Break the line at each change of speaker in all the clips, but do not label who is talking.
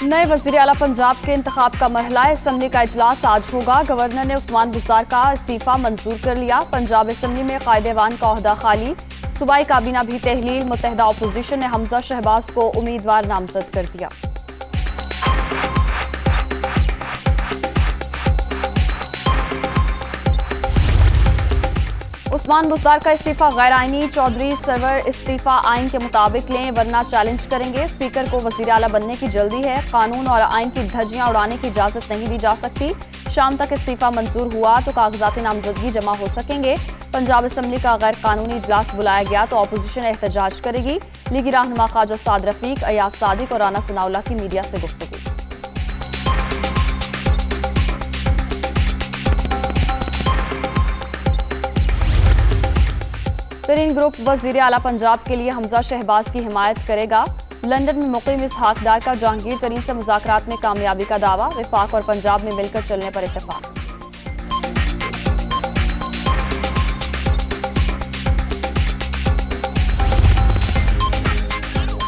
नए वज़ीर आला पंजाब के इंतखाब का मरहला असम्बली का इजलास आज होगा। गवर्नर ने उस्मान बुज़दार का इस्तीफा मंजूर कर लिया। पंजाब असम्बली में कायदेवान का ओहदा खाली। सूबाई काबीना भी तहलील। मुत्तहदा अपोजिशन ने हमजा शहबाज को उम्मीदवार नामजद कर दिया। उस्मान बुज़दार का इस्तीफा गैर आईनी। चौधरी सरवर इस्तीफा आइन के मुताबिक लें वरना चैलेंज करेंगे। स्पीकर को वज़ीर आला बनने की जल्दी है। कानून और आइन की धज्जियां उड़ाने की इजाजत नहीं दी जा सकती। शाम तक इस्तीफा मंजूर हुआ तो कागजाती नामजदगी जमा हो सकेंगे। पंजाब असम्बली का गैर कानूनी इजलास बुलाया गया तो अपोजिशन एहतजाज करेगी। लीगी रहनुमा ख्वाजा साद रफीक, अयाज सादिक और राना सनाउल्लाह की मीडिया से गुफ्तगू। तरीन ग्रुप वज़ीर आला पंजाब के लिए हमजा शहबाज की हिमायत करेगा। लंदन में मुकीम इसहाक डार का जहांगीर तरीन से मुज़ाकरात में कामयाबी का दावा। वफाक और पंजाब में मिलकर चलने पर इत्तेफाक।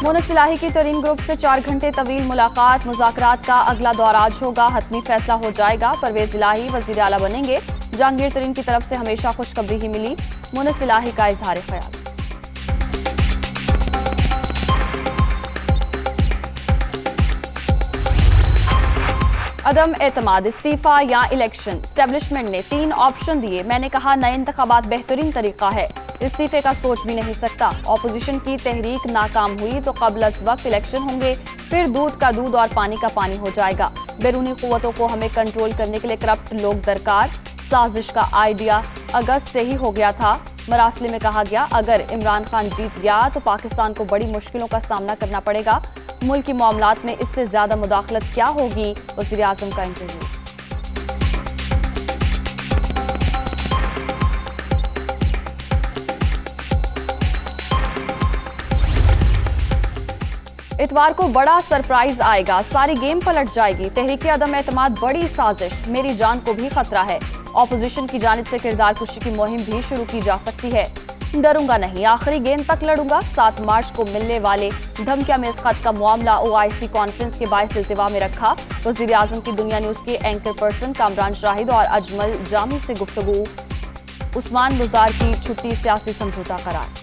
मोनस इलाही की तरीन ग्रुप से 4 घंटे तवील मुलाकात। मुज़ाकरात का अगला दौर आज होगा। हतमी फैसला हो जाएगा। परवेज इलाही वज़ीर आला बनेंगे। जहांगीर तरीन की तरफ से हमेशा खुशखबरी ही मिली। मोनस इलाही का इजहार ख्याल। अदम एतमाद, इस्तीफा या इलेक्शन। एस्टेब्लिशमेंट ने 3 ऑप्शन दिए। मैंने कहा नए इंतखाबात बेहतरीन तरीका है। इस्तीफे का सोच भी नहीं सकता। ऑपोजिशन की तहरीक नाकाम हुई तो कबल अज वक्त इलेक्शन होंगे। फिर दूध का दूध और पानी का पानी हो जाएगा। बैरूनी कुव्वतों को हमें कंट्रोल करने के लिए करप्ट लोग दरकार। साजिश का आइडिया अगस्त से ही हो गया था। मरासले में कहा गया अगर इमरान खान जीत गया तो पाकिस्तान को बड़ी मुश्किलों का सामना करना पड़ेगा। मुल्क की मामलात में इससे ज्यादा मुदाखलत क्या होगी। वज़ीर आज़म का इंटरव्यू। इतवार को बड़ा सरप्राइज आएगा। सारी गेम पलट जाएगी। तहरीक अदम एतमाद बड़ी साजिश। मेरी जान को भी खतरा है। ऑपोजिशन की जानिब से किरदार कुशी की मुहिम भी शुरू की जा सकती है। डरूंगा नहीं, आखिरी गेंद तक लड़ूंगा। 7 मार्च को मिलने वाले धमकिया में इस खत का मामला OIC कॉन्फ्रेंस के बायस इल्तिवा में रखा। वज़ीर आज़म की दुनिया न्यूज के एंकर पर्सन कामरान शाहिद और अजमल जामी से गुफ्तगू। उस्मान बुज़दार की छुट्टी सियासी समझौता करार।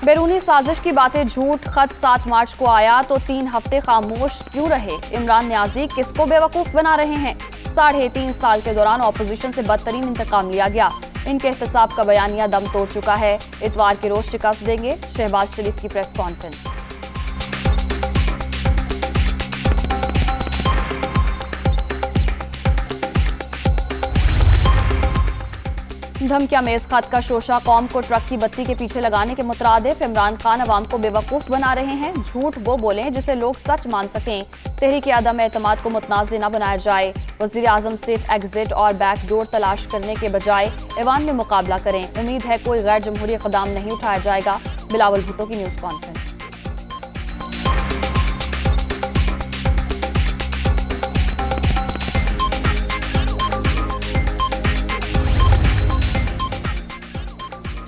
बैरूनी साजिश की बातें झूठ। खत 7 मार्च को आया तो 3 हफ्ते खामोश क्यों रहे। इमरान न्याजी किसको बेवकूफ बना रहे हैं। 3.5 साल के दौरान ऑपोजिशन से बदतरीन इंतकाम लिया गया। इनके एहतसाब का बयानिया दम तोड़ चुका है। इतवार के रोज शिकस्त देंगे। शहबाज शरीफ की प्रेस कॉन्फ्रेंस। धमकिया में इस खत का शोशा कौम को ट्रक की बत्ती के पीछे लगाने के मुतरादिफ। इमरान खान अवाम को बेवकूफ बना रहे हैं। झूठ वो बोलें जिसे लोग सच मान सकें। तहरीक अदम एतमाद को मुतनाज़ न बनाया जाए। वज़ीर आज़म सिर्फ एग्जिट और बैकडोर तलाश करने के बजाय ऐवान में मुकाबला करें। उम्मीद है कोई गैर जमहूरी इक़दाम नहीं उठाया जाएगा। बिलावल भुट्टो की न्यूज़ कॉन्फ्रेंस।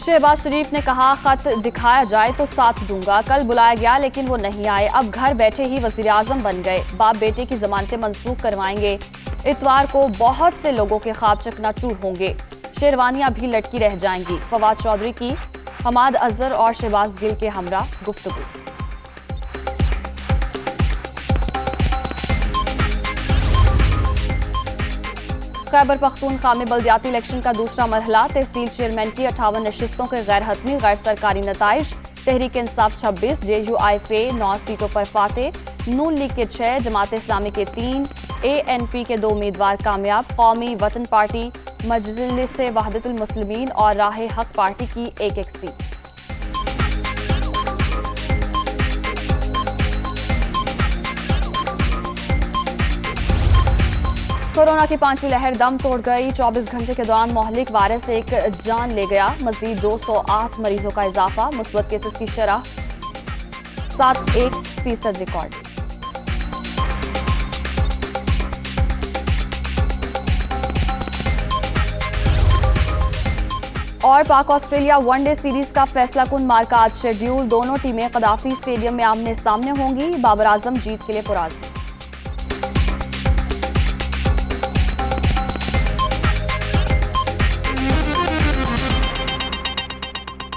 शहबाज शरीफ ने कहा खत दिखाया जाए तो साथ दूंगा। कल बुलाया गया लेकिन वो नहीं आए। अब घर बैठे ही वज़ीर आज़म बन गए। बाप बेटे की जमानतें मंसूख करवाएंगे। इतवार को बहुत से लोगों के ख्वाब चकनाचूर होंगे। शेरवानियां भी लटकी रह जाएंगी। फवाद चौधरी की हमाद अजहर और शहबाज गिल के हमरा गुफ्तगू। खैबर पख्तूनख्वा में बल्दियाती इलेक्शन का दूसरा मरहला। तहसील चेयरमैन की 58 नशिस्तों के गैर हतमी गैर सरकारी नताइज। तहरीक इंसाफ 26, JUIFA 9 सीटों पर फातेह। नून लीग के 6, जमात इस्लामी के 3, ANP के 2 उम्मीदवार कामयाब। कौमी वतन पार्टी, मजलिस वहदतुल मुस्लिमीन और राह हक पार्टी की 1-1 सीट। कोरोना की 5वीं लहर दम तोड़ गई। 24 घंटे के दौरान मोहलिक वायरस एक जान ले गया। मजीद 208 मरीजों का इजाफा। मुस्बत केसेस की शरह 71% रिकॉर्ड। और पाक ऑस्ट्रेलिया वनडे सीरीज का फैसला कुन मार्का आज शेड्यूल। दोनों टीमें कदाफी स्टेडियम में आमने सामने होंगी। बाबर आजम जीत के लिए पुराज़।